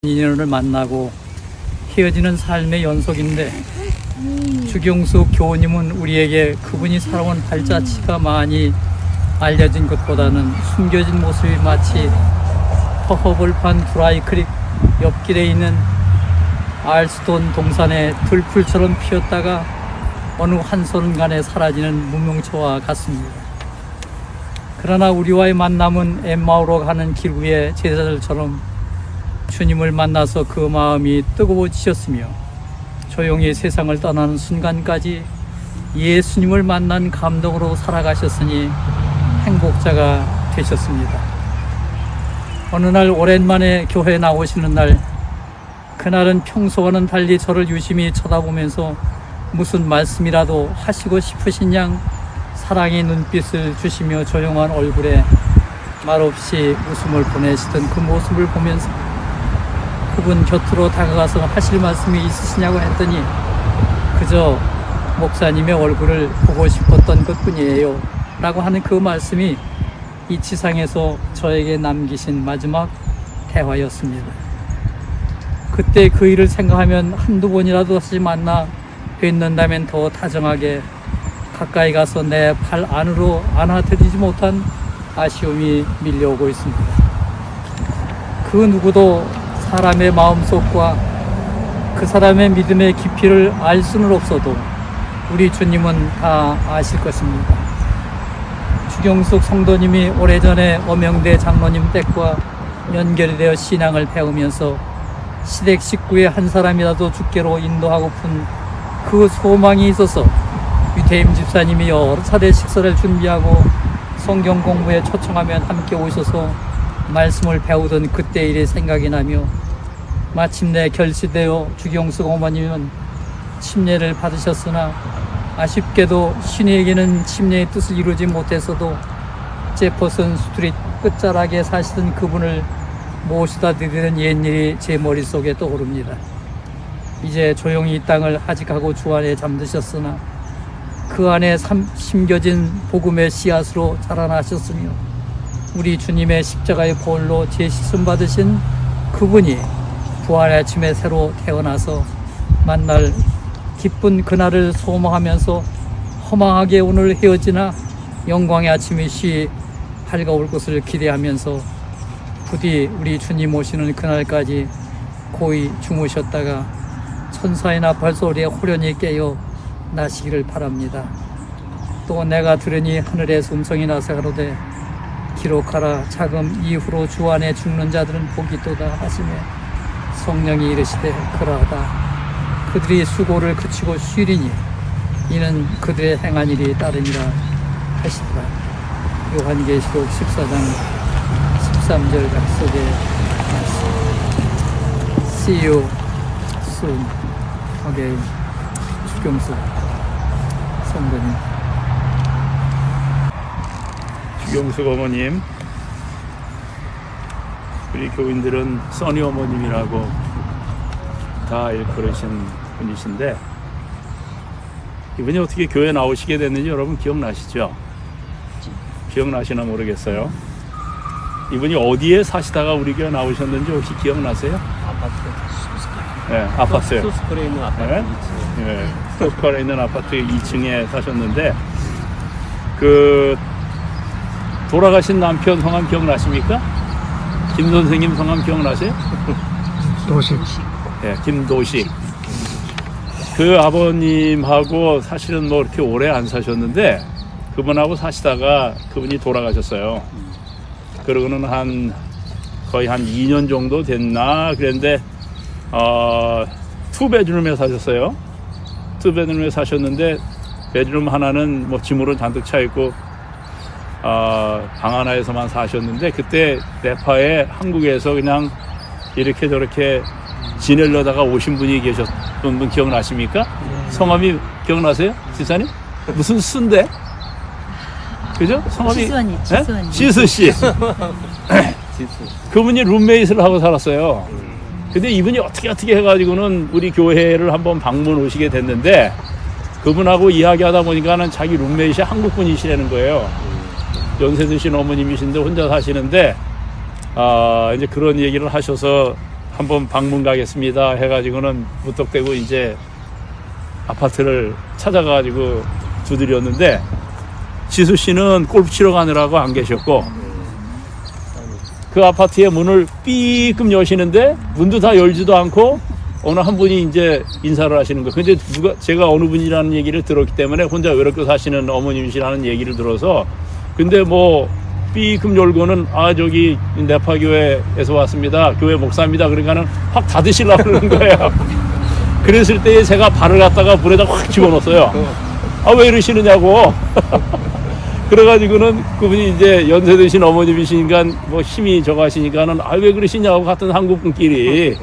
인연을 만나고 헤어지는 삶의 연속인데 주경숙 교우님은 우리에게 그분이 살아온 발자취가 많이 알려진 것보다는 숨겨진 모습이 마치 허허벌판 드라이크릭 옆길에 있는 알스톤 동산의 들풀처럼 피었다가 어느 한순간에 사라지는 무명초와 같습니다. 그러나 우리와의 만남은 엠마오로 가는 길 위의 제자들처럼 주님을 만나서 그 마음이 뜨거워지셨으며 조용히 세상을 떠나는 순간까지 예수님을 만난 감동으로 살아가셨으니 행복자가 되셨습니다. 어느 날 오랜만에 교회에 나오시는 날, 그날은 평소와는 달리 저를 유심히 쳐다보면서 무슨 말씀이라도 하시고 싶으신 양 사랑의 눈빛을 주시며 조용한 얼굴에 말없이 웃음을 보내시던 그 모습을 보면서 그분 곁으로 다가가서 하실 말씀이 있으시냐고 했더니 그저 목사님의 얼굴을 보고 싶었던 것뿐이에요 라고 하는 그 말씀이 이 지상에서 저에게 남기신 마지막 대화였습니다. 그때 그 일을 생각하면 한두 번이라도 다시 만나 뵙는다면 더 다정하게 가까이 가서 내 팔 안으로 안아드리지 못한 아쉬움이 밀려오고 있습니다. 그 누구도 사람의 마음속과 그 사람의 믿음의 깊이를 알 수는 없어도 우리 주님은 다 아실 것입니다. 주경숙 성도님이 오래전에 엄영대 장로님 댁과 연결이 되어 신앙을 배우면서 시댁 식구의 한 사람이라도 주께로 인도하고픈 그 소망이 있어서 유태임 집사님이 여러 차례 식사를 준비하고 성경 공부에 초청하면 함께 오셔서 말씀을 배우던 그때 일이 생각이 나며 마침내 결시되어 주경숙 어머님은 침례를 받으셨으나 아쉽게도 신에게는 침례의 뜻을 이루지 못했어도 제퍼슨 스트리트 끝자락에 사시던 그분을 모시다 드리는 옛일이 제 머릿속에 떠오릅니다. 이제 조용히 이 땅을 하직하고 주 안에 잠드셨으나 그 안에 심겨진 복음의 씨앗으로 자라나셨으며 우리 주님의 십자가의 보혈로 제시씀 받으신 그분이 부활의 아침에 새로 태어나서 만날 기쁜 그날을 소망하면서 허망하게 오늘 헤어지나 영광의 아침이 쉬 밝아올 것을 기대하면서 부디 우리 주님 오시는 그날까지 고이 주무셨다가 천사의 나팔 소리에 호련히 깨어 나시기를 바랍니다. 또 내가 들으니 하늘에서 음성이 나서 가로되 기록하라 자금 이후로 주 안에 죽는 자들은 복이 있도다 하시며 성령이 이르시되 그러하다. 그들이 수고를 그치고 쉬리니 이는 그들의 행한 일이 따름이라 하시더라. 요한계시록 14장 13절 약속의 말씀. See you soon again. 주경숙 성도님. 주경숙 어머님, 우리 교인들은 써니 어머님이라고 다 일컬으신 분이신데 이분이 어떻게 교회 나오시게 됐는지 여러분 기억나시죠? 기억나시나 모르겠어요. 이분이 어디에 사시다가 우리 교회 나오셨는지 혹시 기억나세요? 아파트 네, 아파트요. 소스컬에 있는 아파트 네? 2층. 네, 소스컬에 있는 아파트 2층에 사셨는데 그 돌아가신 남편 성함 기억나십니까? 김 선생님 성함 기억나세요? 도식. 네, 김도식. 그 아버님하고 사실은 뭐 이렇게 오래 안 사셨는데 그분하고 사시다가 그분이 돌아가셨어요. 그러고는 거의 한 2년 정도 됐나 그랬는데 투베드룸에 사셨어요. 투베드룸에 사셨는데 베드룸 하나는 뭐 짐으로 잔뜩 차 있고 방 하나에서만 사셨는데 그때 네파에 한국에서 그냥 이렇게 저렇게 지내려다가 오신 분이 계셨던 분 기억나십니까? 성함이 기억나세요? 지사님? 무슨 수인데? 그죠? 성함이 지수언니, 지수언니. 지수씨. 그분이 룸메이트를 하고 살았어요. 근데 이분이 어떻게 해가지고는 우리 교회를 한번 방문 오시게 됐는데 그분하고 이야기하다 보니까는 자기 룸메이트이 한국 분이시라는 거예요. 연세 드신 어머님이신데 혼자 사시는데 이제 그런 얘기를 하셔서 한번 방문 가겠습니다 해가지고는 무턱대고 이제 아파트를 찾아가가지고 두드렸는데 지수 씨는 골프 치러 가느라고 안 계셨고 그 아파트의 문을 삐끔 여시는데 문도 다 열지도 않고 어느 한 분이 이제 인사를 하시는 거예요. 근데 제가 어느 분이라는 얘기를 들었기 때문에 혼자 외롭게 사시는 어머님이시라는 얘기를 들어서 근데 뭐 삐끔 열고는 저기 내파교회에서 왔습니다. 교회 목사입니다. 그러니까는 확 닫으시려고 그러는 거예요. 그랬을 때 제가 발을 갖다가 물에다 확 집어넣었어요. 왜 이러시느냐고. 그래가지고는 그분이 이제 연세 드신 어머님이시니까 뭐 힘이 적하시니까는 왜 그러시냐고 같은 한국 분끼리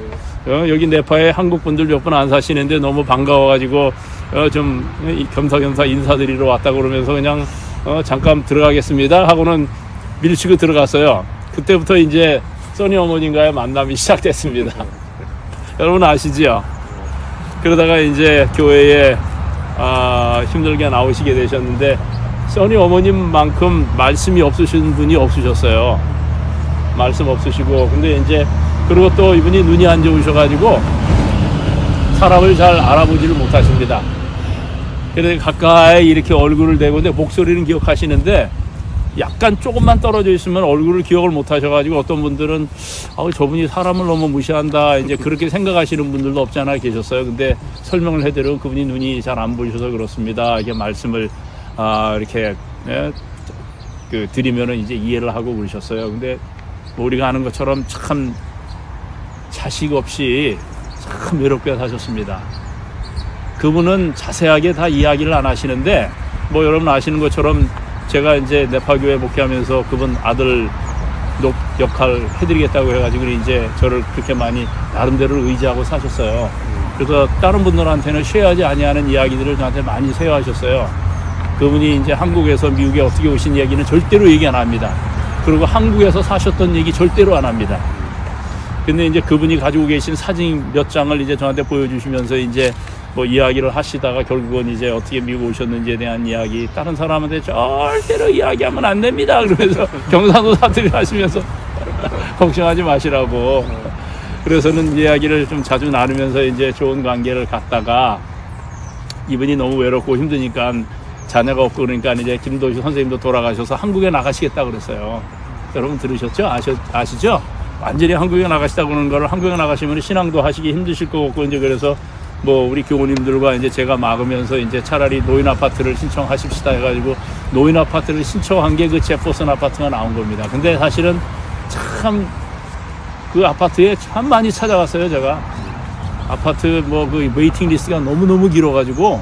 여기 네파에 한국 분들 몇 분 안 사시는데 너무 반가워가지고 좀 겸사겸사 인사드리러 왔다고 그러면서 그냥 잠깐 들어가겠습니다 하고는 밀치고 들어갔어요. 그때부터 이제 써니 어머님과의 만남이 시작됐습니다. 여러분 아시죠? 그러다가 이제 교회에 힘들게 나오시게 되셨는데 써니 어머님만큼 말씀이 없으신 분이 없으셨어요. 말씀 없으시고 근데 이제 그리고 또 이분이 눈이 안 좋으셔가지고 사람을 잘 알아보지를 못하십니다. 그래서 가까이 이렇게 얼굴을 대고 근데 목소리는 기억하시는데 약간 조금만 떨어져 있으면 얼굴을 기억을 못하셔가지고 어떤 분들은 저분이 사람을 너무 무시한다 이제 그렇게 생각하시는 분들도 없지 않아 계셨어요. 근데 설명을 해드리면 그분이 눈이 잘 안 보이셔서 그렇습니다. 이게 말씀을 이렇게 드리면은 이제 이해를 하고 그러셨어요. 근데 뭐 우리가 아는 것처럼 참 자식 없이 참 외롭게 사셨습니다. 그분은 자세하게 다 이야기를 안 하시는데 뭐 여러분 아시는 것처럼 제가 이제 네파교회 목회하면서 그분 아들 역할 해드리겠다고 해가지고 이제 저를 그렇게 많이 나름대로 의지하고 사셨어요. 그래서 다른 분들한테는 쉐어하지 아니하는 이야기들을 저한테 많이 쉐어하셨어요. 그분이 이제 한국에서 미국에 어떻게 오신 얘기는 절대로 얘기 안 합니다. 그리고 한국에서 사셨던 얘기 절대로 안 합니다. 근데 이제 그분이 가지고 계신 사진 몇 장을 이제 저한테 보여주시면서 이제 뭐 이야기를 하시다가 결국은 이제 어떻게 미국 오셨는지에 대한 이야기 다른 사람한테 절대로 이야기하면 안 됩니다 그러면서 경상도 사투리 하시면서 걱정하지 마시라고 그래서는 이야기를 좀 자주 나누면서 이제 좋은 관계를 갖다가 이분이 너무 외롭고 힘드니까 자녀가 없고 그러니까 이제 김도시 선생님도 돌아가셔서 한국에 나가시겠다 그랬어요. 여러분 들으셨죠? 아시죠? 완전히 한국에 나가시다 그러는 거를 한국에 나가시면 신앙도 하시기 힘드실 것 같고 이제 그래서 뭐 우리 교우님들과 이제 제가 막으면서 이제 차라리 노인 아파트를 신청하십시다 해가지고 노인 아파트를 신청한 게 그 제퍼슨 아파트가 나온 겁니다. 근데 사실은 참 그 아파트에 참 많이 찾아갔어요. 제가 아파트 뭐 그 웨이팅 리스트가 너무너무 길어가지고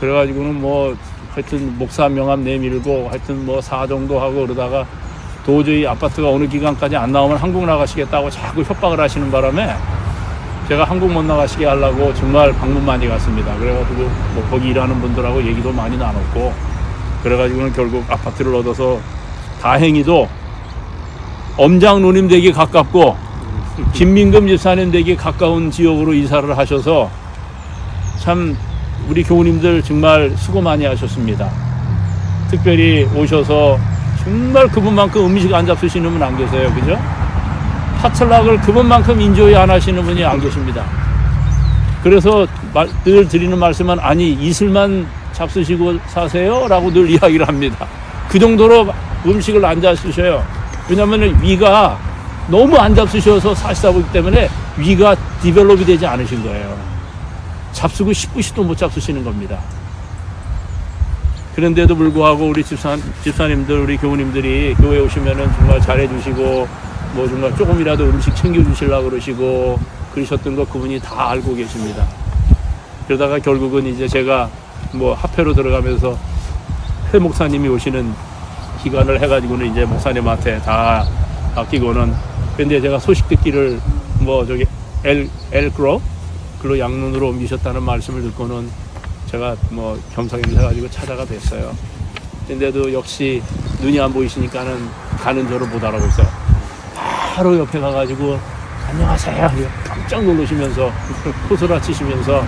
그래가지고는 뭐 하여튼 목사 명함 내밀고 하여튼 뭐 사정도 하고 그러다가 도저히 아파트가 어느 기간까지 안 나오면 한국 나가시겠다고 자꾸 협박을 하시는 바람에 제가 한국 못 나가시게 하려고 정말 방문 많이 갔습니다. 그래가지고 뭐 거기 일하는 분들하고 얘기도 많이 나눴고 그래가지고는 결국 아파트를 얻어서 다행히도 엄장 누님 댁이 가깝고 김민금 집사님 댁이 가까운 지역으로 이사를 하셔서 참 우리 교우님들 정말 수고 많이 하셨습니다. 특별히 오셔서 정말 그분만큼 음식 안 잡수시는 분 안 계세요. 그죠? 파틀락을 그분만큼 인조이 안 하시는 분이 안 계십니다. 그래서 늘 드리는 말씀은 아니 이슬만 잡수시고 사세요 라고 늘 이야기를 합니다. 그 정도로 음식을 안 잡수셔요. 왜냐하면 위가 너무 안 잡수셔서 사시다 보기 때문에 위가 디벨롭이 되지 않으신 거예요. 잡수고 10분씩도 못 잡수시는 겁니다. 그런데도 불구하고 우리 집사님들 우리 교우님들이 교회 오시면은 정말 잘해주시고 뭐 정말 조금이라도 음식 챙겨주시려고 그러시고 그러셨던 거 그분이 다 알고 계십니다. 그러다가 결국은 이제 제가 뭐 합회로 들어가면서 회 목사님이 오시는 기간을 해가지고는 이제 목사님한테 다 맡기고는 근데 제가 소식 듣기를 뭐 저기 엘그로 글로 양문으로 옮기셨다는 말씀을 듣고는 제가 뭐 겸사겸사해가지고 찾아가 뵀어요. 근데도 역시 눈이 안 보이시니까는 가는 저를 못 알아보세요. 바로 옆에 가가지고 안녕하세요. 깜짝 놀라시면서 호소라 치시면서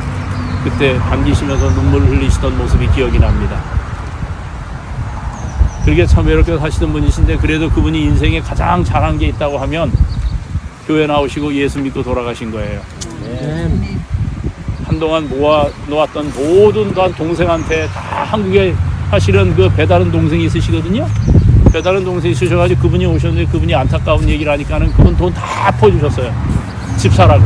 그때 반기시면서 눈물을 흘리시던 모습이 기억이 납니다. 그렇게 참 외롭게 사시던 분이신데 그래도 그분이 인생에 가장 잘한 게 있다고 하면 교회 나오시고 예수 믿고 돌아가신 거예요. 네. 한동안 모아 놓았던 모든 동생한테 다 한국에 사실은 그 배다른 동생이 있으시거든요. 배다른 동생이 있으셔가지고 그분이 오셨는데 그분이 안타까운 얘기를 하니까는 그분 돈 다 퍼주셨어요. 집 사라고.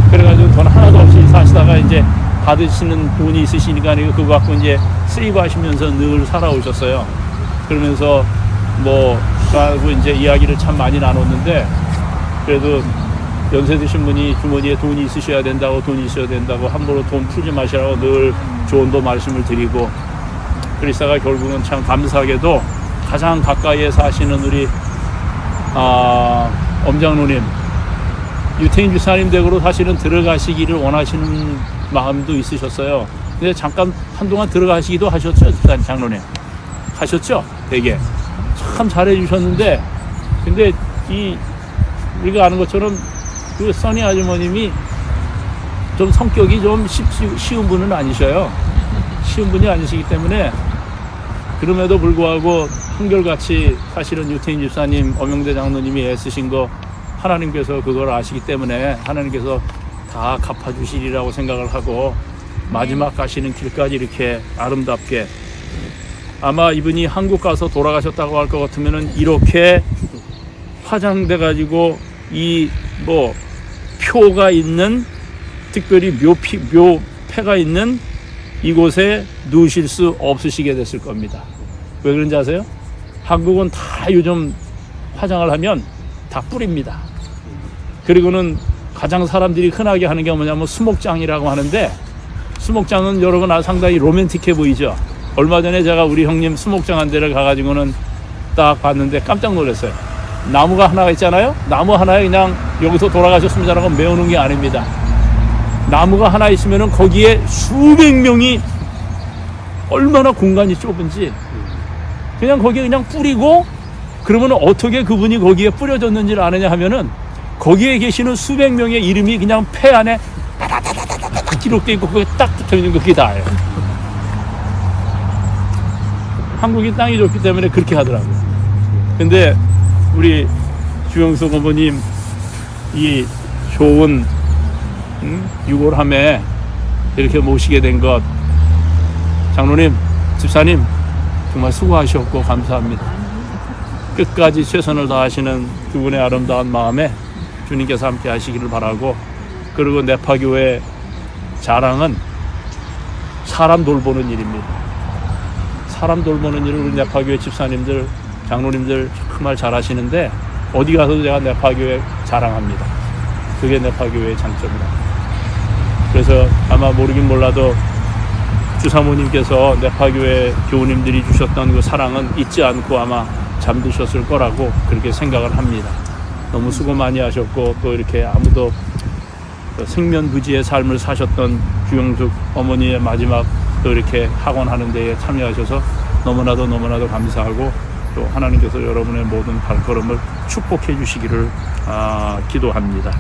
그래가지고 돈 하나도 없이 사시다가 이제 받으시는 돈이 있으시니까 그거 갖고 이제 세이브 하시면서 늘 살아오셨어요. 그러면서 뭐 저하고 이제 이야기를 참 많이 나눴는데 그래도 연세 드신 분이 주머니에 돈이 있으셔야 된다고 돈이 있어야 된다고 함부로 돈 풀지 마시라고 늘 조언도 말씀을 드리고 그러다가 결국은 참 감사하게도 가장 가까이에 사시는 우리 엄장로님 유태인 집사님 댁으로 사실은 들어가시기를 원하시는 마음도 있으셨어요. 근데 잠깐 한동안 들어가시기도 하셨죠, 장로님? 하셨죠? 되게 참 잘해주셨는데 근데 우리가 아는 것처럼 그 써니 아주머님이 좀 성격이 좀 쉬운 분은 아니셔요. 쉬운 분이 아니시기 때문에 그럼에도 불구하고 한결같이 사실은 유태인 집사님, 엄영대 장로님이 애쓰신 거 하나님께서 그걸 아시기 때문에 하나님께서 다 갚아주시리라고 생각을 하고 마지막 가시는 길까지 이렇게 아름답게 아마 이분이 한국 가서 돌아가셨다고 할 것 같으면은 이렇게 화장돼 가지고 뭐 표가 있는 특별히 묘패가 있는 이곳에 누우실 수 없으시게 됐을 겁니다. 왜 그런지 아세요? 한국은 다 요즘 화장을 하면 다 뿌립니다. 그리고는 가장 사람들이 흔하게 하는 게 뭐냐면 수목장이라고 하는데 수목장은 여러분 상당히 로맨틱해 보이죠. 얼마 전에 제가 우리 형님 수목장 한 데를 가가지고는 딱 봤는데 깜짝 놀랐어요. 나무가 하나가 있잖아요. 나무 하나에 그냥 여기서 돌아가셨습니다라고 메우는 게 아닙니다. 나무가 하나 있으면은 거기에 수백 명이 얼마나 공간이 좁은지 그냥 거기에 그냥 뿌리고 그러면 어떻게 그분이 거기에 뿌려졌는지를 아느냐 하면은 거기에 계시는 수백 명의 이름이 그냥 폐 안에 따다다다다다 기록되어 있고 그게 딱 붙어 있는 거 그게 다예요. 한국이 땅이 좋기 때문에 그렇게 하더라고요. 근데 우리 주영석 어머님 이 좋은 유골함에 이렇게 모시게 된 것 장로님, 집사님 정말 수고하셨고 감사합니다. 끝까지 최선을 다하시는 두 분의 아름다운 마음에 주님께서 함께 하시기를 바라고 그리고 네파교회 자랑은 사람 돌보는 일입니다. 사람 돌보는 일을 우리 네파교회 집사님들, 장로님들 정말 잘하시는데 어디 가서도 제가 네파교회 자랑합니다. 그게 네파교회의 장점이다. 그래서 아마 모르긴 몰라도 주사모님께서 네파교회 교우님들이 주셨던 그 사랑은 잊지 않고 아마 잠드셨을 거라고 그렇게 생각을 합니다. 너무 수고 많이 하셨고 또 이렇게 아무도 생면부지의 삶을 사셨던 주영숙 어머니의 마지막 또 이렇게 학원하는 데에 참여하셔서 너무나도 감사하고 또 하나님께서 여러분의 모든 발걸음을 축복해 주시기를 기도합니다.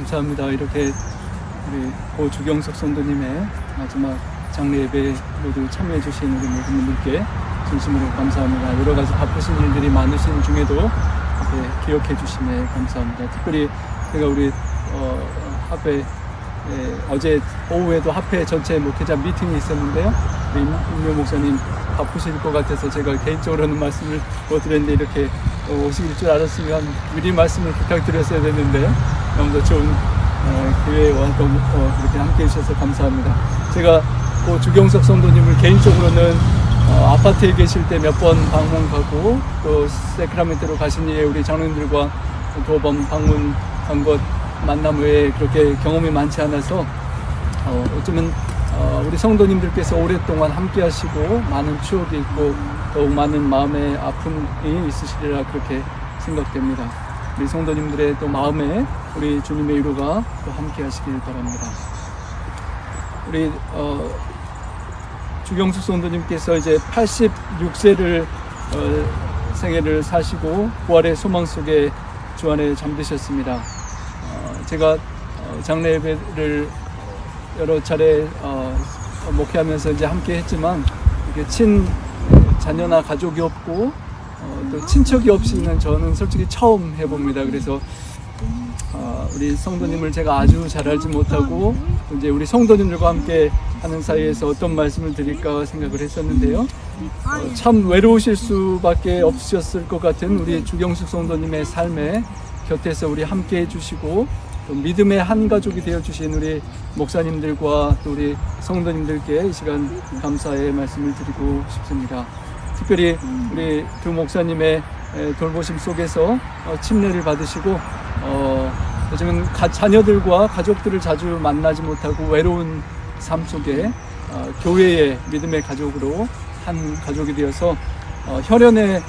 감사합니다. 이렇게 우리 고 주경석 성도님의 마지막 장례 예배 모두 참여해 주신 우리 모든 분들께 진심으로 감사합니다. 여러 가지 바쁘신 일들이 많으신 중에도 이렇게 기억해 주심에 감사합니다. 특별히 제가 우리 합회 어제 오후에도 합회 전체 목회자 미팅이 있었는데요. 우리 임명 목사님 바쁘실 것 같아서 제가 개인적으로는 말씀을 못 드렸는데 이렇게 오실 줄 알았으면 미리 말씀을 부탁드렸어야 됐는데 너무도 좋은 기회에 와서 그렇게 함께 해주셔서 감사합니다. 제가 그 주경석 성도님을 개인적으로는 아파트에 계실 때 몇 번 방문 가고 또 세크라멘토로 가신 이후에 우리 장로님들과 두 번 방문한 것 만남 외에 그렇게 경험이 많지 않아서 어쩌면 우리 성도님들께서 오랫동안 함께 하시고 많은 추억이 있고 더욱 많은 마음의 아픔이 있으시리라 그렇게 생각됩니다. 우리 성도님들의 또 마음에 우리 주님의 위로가 또 함께 하시길 바랍니다. 우리 주경숙 성도님께서 이제 86세를 생애를 사시고 부활의 소망 속에 주 안에 잠드셨습니다. 제가 장례 예배를 여러 차례 목회하면서 이제 함께 했지만 이렇게 자녀나 가족이 없고 또 친척이 없이는 저는 솔직히 처음 해봅니다. 그래서 우리 성도님을 제가 아주 잘 알지 못하고 이제 우리 성도님들과 함께 하는 사이에서 어떤 말씀을 드릴까 생각을 했었는데요. 참 외로우실 수밖에 없으셨을 것 같은 우리 주경숙 성도님의 삶에 곁에서 우리 함께 해주시고 또 믿음의 한 가족이 되어주신 우리 목사님들과 또 우리 성도님들께 이 시간 감사의 말씀을 드리고 싶습니다. 특별히 우리 두 목사님의 돌보심 속에서 침례를 받으시고 요즘은 자녀들과 가족들을 자주 만나지 못하고 외로운 삶 속에 교회의 믿음의 가족으로 한 가족이 되어서 혈연의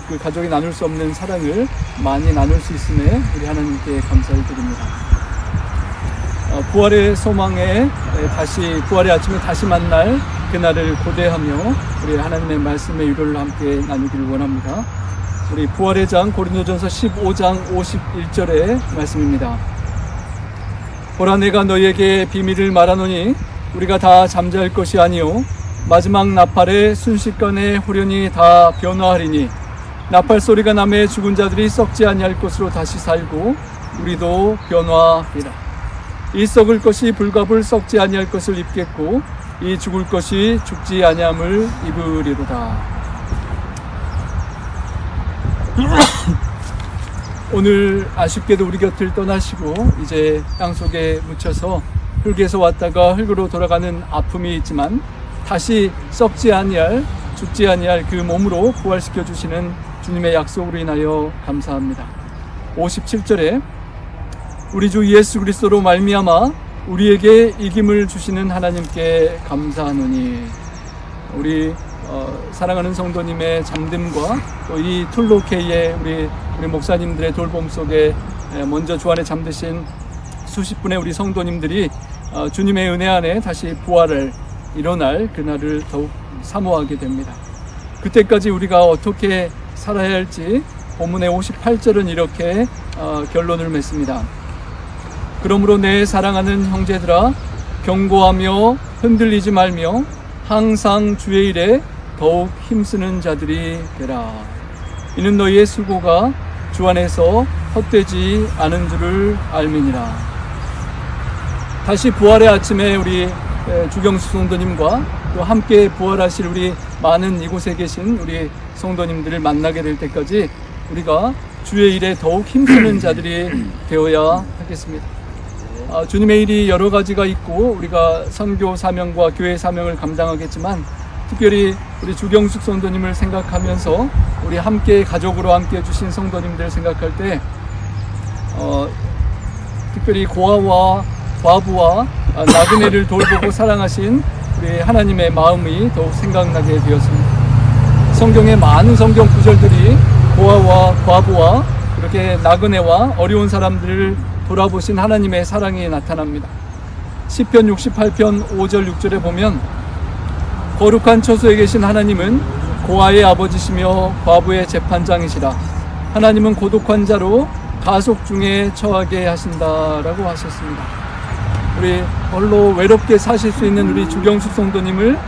그 가족이 나눌 수 없는 사랑을 많이 나눌 수 있음에 우리 하나님께 감사를 드립니다. 부활의 소망에 부활의 아침에 다시 만날 그날을 고대하며 우리 하나님의 말씀의 위로를 함께 나누기를 원합니다. 우리 부활의 장 고린도전서 15장 51절의 말씀입니다. 보라 내가 너희에게 비밀을 말하노니 우리가 다 잠잘 것이 아니요 마지막 나팔의 순식간에 후련히 다 변화하리니 나팔 소리가 나매 죽은 자들이 썩지 아니할 것으로 다시 살고 우리도 변화하리라. 이 썩을 것이 불갑을 썩지 아니할 것을 입겠고 이 죽을 것이 죽지 아니함을 입으리로다. 오늘 아쉽게도 우리 곁을 떠나시고 이제 땅속에 묻혀서 흙에서 왔다가 흙으로 돌아가는 아픔이 있지만 다시 썩지 아니할 죽지 아니할 그 몸으로 부활시켜 주시는 주님의 약속으로 인하여 감사합니다. 57절에 우리 주 예수 그리스도로 말미암아 우리에게 이김을 주시는 하나님께 감사하노니. 우리 사랑하는 성도님의 잠듦과 또 이 툴로케이의 우리 목사님들의 돌봄 속에 먼저 주 안에 잠드신 수십 분의 우리 성도님들이 주님의 은혜 안에 다시 부활을 일어날 그날을 더욱 사모하게 됩니다. 그때까지 우리가 어떻게 살아야 할지 본문의 58절은 이렇게 결론을 맺습니다. 그러므로 내 사랑하는 형제들아 경고하며 흔들리지 말며 항상 주의 일에 더욱 힘쓰는 자들이 되라. 이는 너희의 수고가 주 안에서 헛되지 않은 줄을 알미니라. 다시 부활의 아침에 우리 주경수 성도님과 또 함께 부활하실 우리 많은 이곳에 계신 우리 성도님들을 만나게 될 때까지 우리가 주의 일에 더욱 힘쓰는 자들이 되어야 하겠습니다. 주님의 일이 여러 가지가 있고 우리가 선교 사명과 교회 사명을 감당하겠지만 특별히 우리 주경숙 성도님을 생각하면서 우리 함께 가족으로 함께 해주신 성도님들 생각할 때 특별히 고아와 과부와 나그네를 돌보고 사랑하신 우리 하나님의 마음이 더욱 생각나게 되었습니다. 성경의 많은 성경 구절들이 고아와 과부와 이렇게 나그네와 어려운 사람들을 돌아보신 하나님의 사랑이 나타납니다. 시편 68편 5절 6절에 보면 거룩한 처소에 계신 하나님은 고아의 아버지시며 과부의 재판장이시라. 하나님은 고독한 자로 가속 중에 처하게 하신다라고 하셨습니다. 우리 홀로 외롭게 사실 수 있는 우리 주경숙 성도님을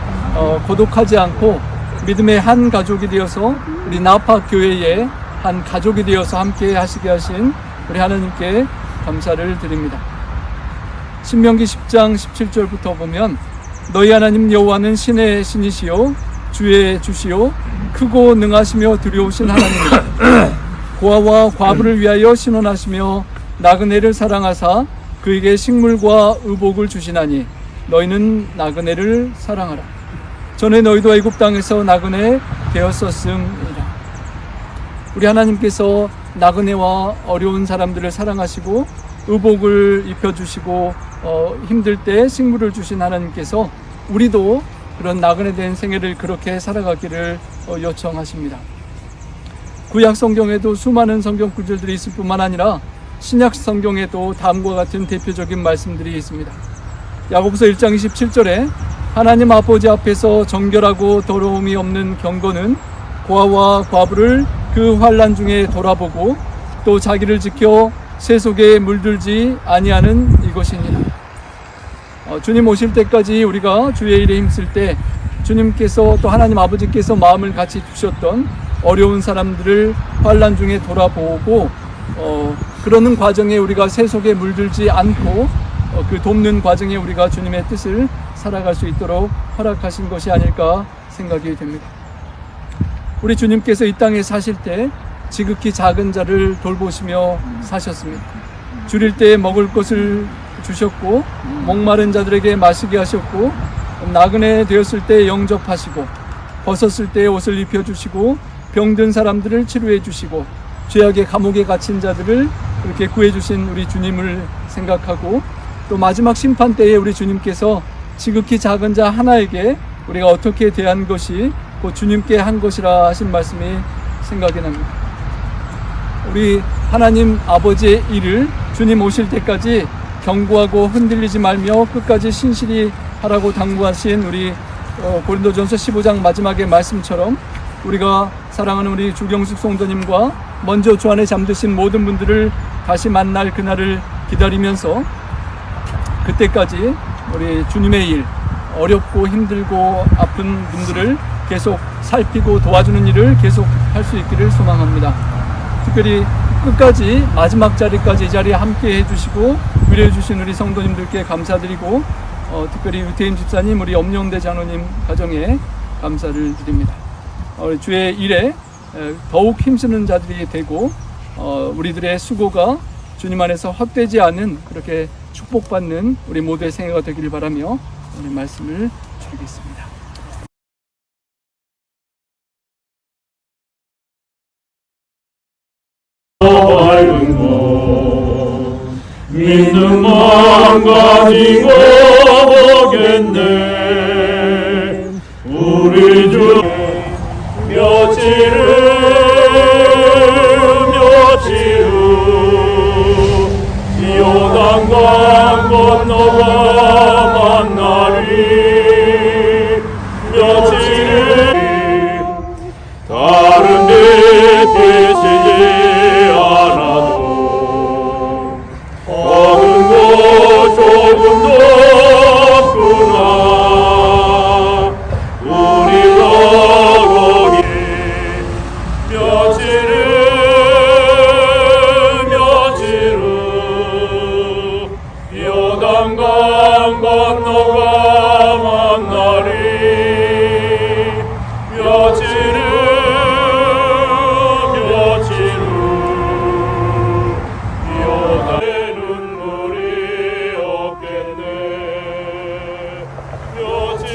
고독하지 않고 믿음의 한 가족이 되어서 우리 나파 교회의 한 가족이 되어서 함께 하시게 하신 우리 하나님께 감사를 드립니다. 신명기 10장 17절부터 보면 너희 하나님 여호와는 신의 신이시요 주의 주시요 크고 능하시며 두려우신 하나님이다. 고아와 과부를 위하여 신원하시며 나그네를 사랑하사 그에게 식물과 의복을 주시나니 너희는 나그네를 사랑하라. 전에 너희도 애굽 땅에서 나그네 되었었음이라. 우리 하나님께서 나그네와 어려운 사람들을 사랑하시고 의복을 입혀주시고 힘들 때 식물을 주신 하나님께서 우리도 그런 나그네 된 생애를 그렇게 살아가기를 요청하십니다. 구약 성경에도 수많은 성경 구절들이 있을 뿐만 아니라 신약 성경에도 다음과 같은 대표적인 말씀들이 있습니다. 야고보서 1장 27절에 하나님 아버지 앞에서 정결하고 더러움이 없는 경건은 고아와 과부를 그 환난 중에 돌아보고 또 자기를 지켜 세속에 물들지 아니하는 이것이니라. 주님 오실 때까지 우리가 주의 일에 힘쓸 때 주님께서 또 하나님 아버지께서 마음을 같이 주셨던 어려운 사람들을 환난 중에 돌아보고 그러는 과정에 우리가 세속에 물들지 않고 그 돕는 과정에 우리가 주님의 뜻을 살아갈 수 있도록 허락하신 것이 아닐까 생각이 됩니다. 우리 주님께서 이 땅에 사실 때 지극히 작은 자를 돌보시며 사셨습니다. 줄일 때 먹을 것을 주셨고 목마른 자들에게 마시게 하셨고 나그네 되었을 때 영접하시고 벗었을 때 옷을 입혀주시고 병든 사람들을 치료해 주시고 죄악의 감옥에 갇힌 자들을 그렇게 구해주신 우리 주님을 생각하고 또 마지막 심판 때에 우리 주님께서 지극히 작은 자 하나에게 우리가 어떻게 대한 것이 곧 주님께 한 것이라 하신 말씀이 생각이 납니다. 우리 하나님 아버지의 일을 주님 오실 때까지 경고하고 흔들리지 말며 끝까지 신실히 하라고 당부하신 우리 고린도전서 15장 마지막의 말씀처럼 우리가 사랑하는 우리 주경숙 성도님과 먼저 주 안에 잠드신 모든 분들을 다시 만날 그날을 기다리면서 그때까지 우리 주님의 일, 어렵고 힘들고 아픈 분들을 계속 살피고 도와주는 일을 계속 할 수 있기를 소망합니다. 특별히 끝까지 마지막 자리까지 이 자리에 함께 해주시고 위로해 주신 우리 성도님들께 감사드리고 특별히 유태임 집사님, 우리 엄영대 장로님 가정에 감사를 드립니다. 주의 일에 더욱 힘쓰는 자들이 되고 우리들의 수고가 주님 안에서 헛되지 않은 그렇게 축복받는 우리 모두의 생애가 되기를 바라며 오늘 말씀을 드리겠습니다. 밝은 것 믿는 마음 가지고 보겠네. 우리 주 며칠 후 요단강 건너가 만나리. 며칠 다른 데 계시지 않아도 어느 곳 조금 높구나. 우리가 거기 며칠 후 요단강 건너가 만나리. 며칠 후 요단의 눈물이 없겠네. 며칠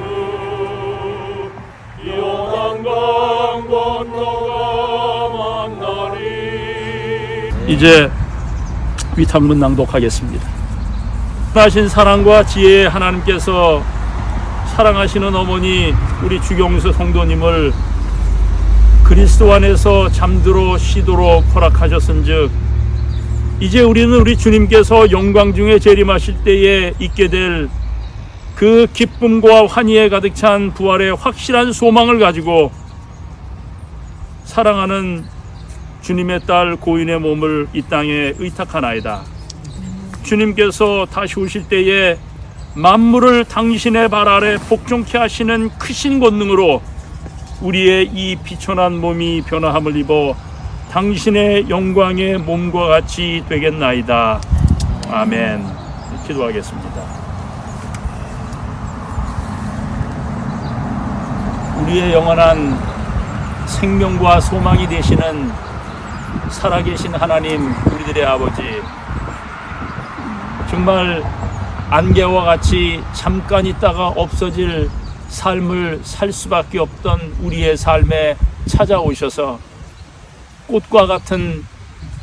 후 요단강 건너가 만나리. 이제 위탁문 낭독하겠습니다. 하신 사랑과 지혜의 하나님께서 사랑하시는 어머니 우리 주경수 성도님을 그리스도 안에서 잠들어 쉬도록 허락하셨은즉 이제 우리는 우리 주님께서 영광 중에 재림하실 때에 있게 될 그 기쁨과 환희에 가득 찬 부활의 확실한 소망을 가지고 사랑하는 주님의 딸 고인의 몸을 이 땅에 의탁하나이다. 주님께서 다시 오실 때에 만물을 당신의 발 아래 복종케 하시는 크신 권능으로 우리의 이 비천한 몸이 변화함을 입어 당신의 영광의 몸과 같이 되겠나이다. 아멘. 기도하겠습니다. 우리의 영원한 생명과 소망이 되시는 살아계신 하나님, 우리들의 아버지, 정말 안개와 같이 잠깐 있다가 없어질 삶을 살 수밖에 없던 우리의 삶에 찾아오셔서 꽃과 같은,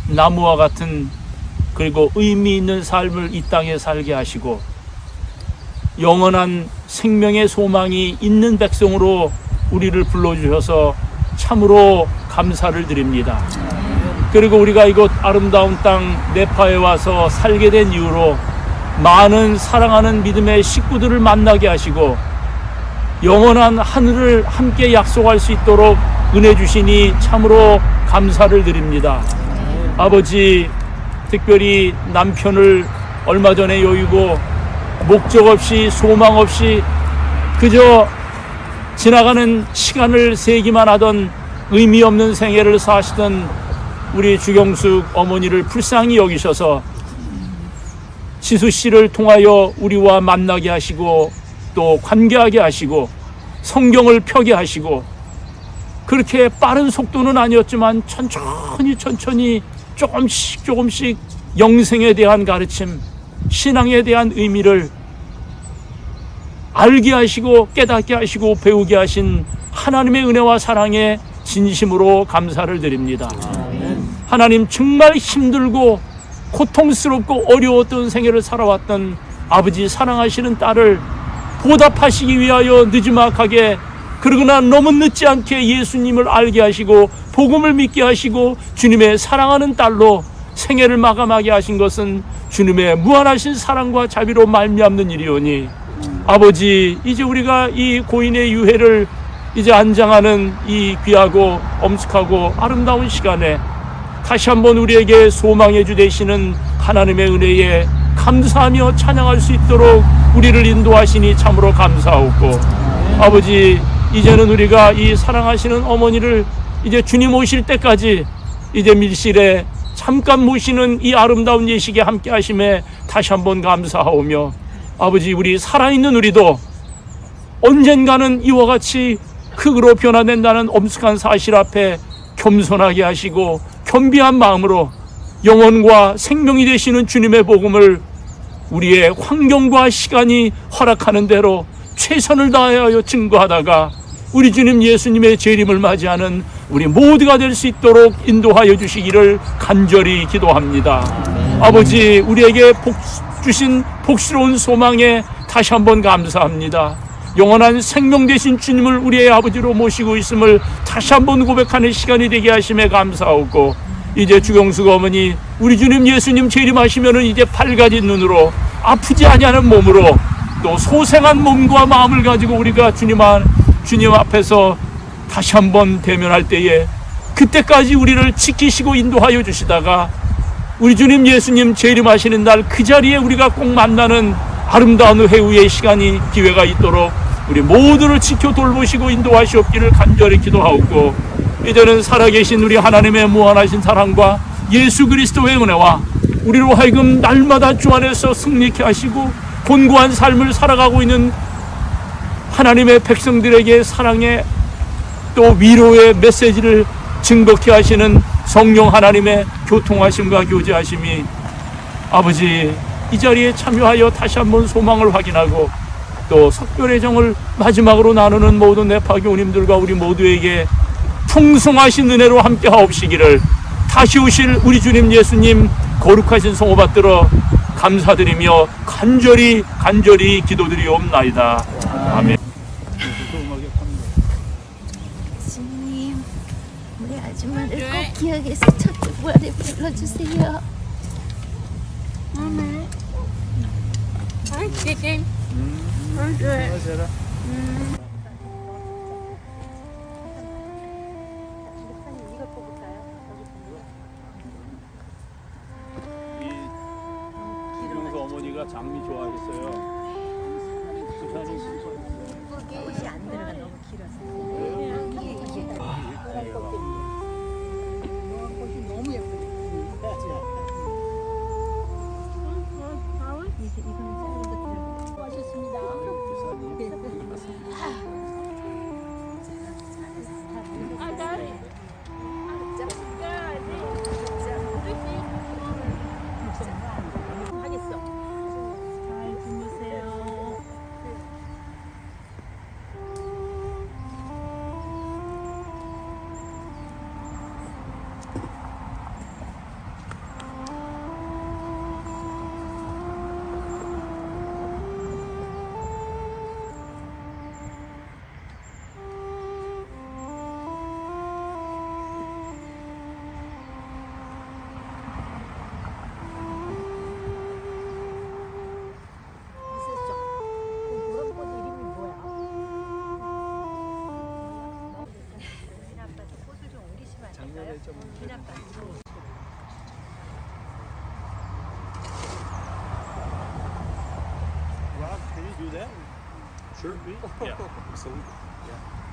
나무와 같은, 그리고 의미 있는 삶을 이 땅에 살게 하시고 영원한 생명의 소망이 있는 백성으로 우리를 불러주셔서 참으로 감사를 드립니다. 그리고 우리가 이곳 아름다운 땅 네파에 와서 살게 된 이후로 많은 사랑하는 믿음의 식구들을 만나게 하시고 영원한 하늘을 함께 약속할 수 있도록 은혜 주시니 참으로 감사를 드립니다. 아버지, 특별히 남편을 얼마 전에 여의고 목적 없이 소망 없이 그저 지나가는 시간을 세기만 하던 의미 없는 생애를 사시던 우리 주경숙 어머니를 불쌍히 여기셔서 지수 씨를 통하여 우리와 만나게 하시고 또 관계하게 하시고 성경을 펴게 하시고 그렇게 빠른 속도는 아니었지만 천천히 조금씩 영생에 대한 가르침, 신앙에 대한 의미를 알게 하시고 깨닫게 하시고 배우게 하신 하나님의 은혜와 사랑에 진심으로 감사를 드립니다. 하나님, 정말 힘들고 고통스럽고 어려웠던 생애를 살아왔던 아버지 사랑하시는 딸을 보답하시기 위하여 늦지막하게, 그러나 너무 늦지 않게 예수님을 알게 하시고 복음을 믿게 하시고 주님의 사랑하는 딸로 생애를 마감하게 하신 것은 주님의 무한하신 사랑과 자비로 말미암는 일이오니 아버지, 이제 우리가 이 고인의 유해를 이제 안장하는 이 귀하고 엄숙하고 아름다운 시간에 다시 한번 우리에게 소망의 주 되시는 하나님의 은혜에 감사하며 찬양할 수 있도록 우리를 인도하시니 참으로 감사하고, 아버지, 이제는 우리가 이 사랑하시는 어머니를 이제 주님 오실 때까지 이제 밀실에 잠깐 모시는 이 아름다운 예식에 함께 하심에 다시 한번 감사하오며, 아버지, 우리 살아있는 우리도 언젠가는 이와 같이 흙으로 변화된다는 엄숙한 사실 앞에 겸손하게 하시고 겸비한 마음으로 영혼과 생명이 되시는 주님의 복음을 우리의 환경과 시간이 허락하는 대로 최선을 다하여 증거하다가 우리 주님 예수님의 재림을 맞이하는 우리 모두가 될 수 있도록 인도하여 주시기를 간절히 기도합니다. 아버지, 우리에게 주신 복스러운 소망에 다시 한번 감사합니다. 영원한 생명 되신 주님을 우리의 아버지로 모시고 있음을 다시 한번 고백하는 시간이 되게 하심에 감사하고, 이제 주경숙 어머니 우리 주님 예수님 재림하시면은 이제 밝아진 눈으로 아프지 아니하는 몸으로 또 소생한 몸과 마음을 가지고 우리가 주님 앞에서 다시 한번 대면할 때에 그때까지 우리를 지키시고 인도하여 주시다가 우리 주님 예수님 재림하시는 날 그 자리에 우리가 꼭 만나는 아름다운 회후의 시간이 기회가 있도록 우리 모두를 지켜 돌보시고 인도하시옵기를 간절히 기도하옵고, 이제는 살아계신 우리 하나님의 무한하신 사랑과 예수 그리스도의 은혜와 우리로 하여금 날마다 주 안에서 승리케 하시고 곤고한 삶을 살아가고 있는 하나님의 백성들에게 사랑의 또 위로의 메시지를 증거케 하시는 성령 하나님의 교통하심과 교제하심이 아버지, 이 자리에 참여하여 다시 한번 소망을 확인하고 또 석별의 정을 마지막으로 나누는 모든 네파 교우님들과 우리 모두에게 풍성하신 은혜로 함께 하옵시기를 다시 오실 우리 주님 예수님 거룩하신 성호 받들어 감사드리며 간절히 기도드리옵나이다. 아멘. 예수님, 우리 아줌마를 꼭 기억해서 저쪽 부활에 불러주세요. 아멘. 아버지가 장미 좋아하겠어요. 부산이 꽃이 안 들어가 너무 길어서. 작년에 좀 Rob, can you do that? Sure. Yeah. Absolutely. Yeah.